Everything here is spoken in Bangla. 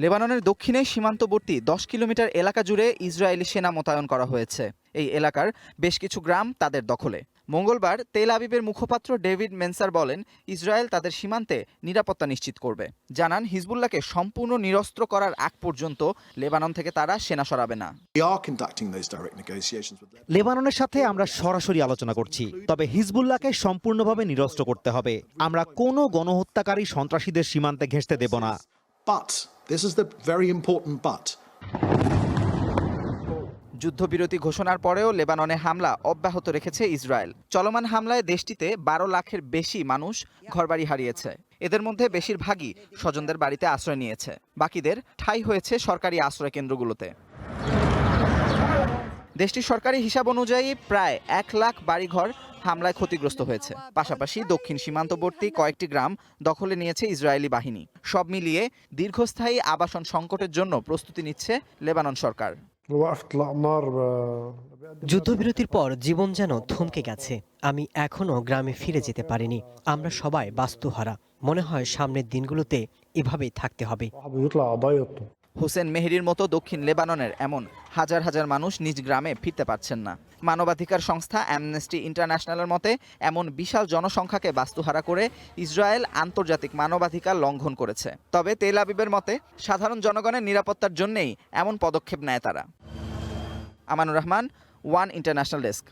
লেবাননের দক্ষিণে সীমান্তবর্তী ১০ কিলোমিটার এলাকা জুড়ে ইসরায়েলি সেনা মোতায়েন করা হয়েছে। এই এলাকার বেশ কিছু গ্রাম তাদের দখলে। মঙ্গলবার তেল আবিবের মুখপাত্র ডেভিড মেন্সার বলেন, ইসরায়েল তাদের সীমান্তে নিরাপত্তা নিশ্চিত করবে। জানান, হিজবুল্লাহকে সম্পূর্ণ নিরস্ত্র করার আগ পর্যন্ত লেবানন থেকে তারা সেনা সরাবে না। লেবাননের সাথে আমরা সরাসরি আলোচনা করছি, তবে হিজবুল্লাহকে সম্পূর্ণভাবে নিরস্ত্র করতে হবে। আমরা কোনো গণহত্যাকারী সন্ত্রাসীদের সীমান্তে ঘেঁষতে দেব না। যুদ্ধবিরতি ঘোষণার পরেও লেবাননে হামলা অব্যাহত রেখেছে ইসরায়েল। চলমান হামলায় দেশটিতে ১২ লাখের বেশি মানুষ ঘরবাড়ি হারিয়েছে। এদের মধ্যে বেশিরভাগই স্বজনদের বাড়িতে আশ্রয় নিয়েছে, বাকিদের ঠাঁই হয়েছে সরকারি আশ্রয় কেন্দ্রগুলোতে। দেশটির সরকারি হিসাব অনুযায়ী প্রায় ১ লাখ বাড়িঘর হামলায় ক্ষতিগ্রস্ত হয়েছে। পাশাপাশি দক্ষিণ সীমান্তবর্তী কয়েকটি গ্রাম দখলে নিয়েছে ইসরায়েলি বাহিনী। সব মিলিয়ে দীর্ঘস্থায়ী আবাসন সংকটের জন্য প্রস্তুতি নিচ্ছে লেবানন সরকার। যুদ্ধবিরতির পর জীবন যেন থমকে গেছে। আমি এখনো গ্রামে ফিরে যেতে পারিনি। আমরা সবাই বাস্তুহারা। মনে হয় সামনের দিনগুলোতে এভাবেই থাকতে হবে। হোসেন মেহেরির মতো দক্ষিণ লেবাননের এমন হাজার হাজার মানুষ নিজ গ্রামে ফিরতে পারছেন না। মানবাধিকার সংস্থা অ্যামনেস্টি ইন্টারন্যাশনালের মতে, এমন বিশাল জনসংখ্যাকে বাস্তুহারা করে ইসরায়েল আন্তর্জাতিক মানবাধিকার লঙ্ঘন করেছে। তবে তেল আবিবের মতে, সাধারণ জনগণের নিরাপত্তার জন্যই এমন পদক্ষেপ নেয় তারা। Amanur Rahman, one international desk.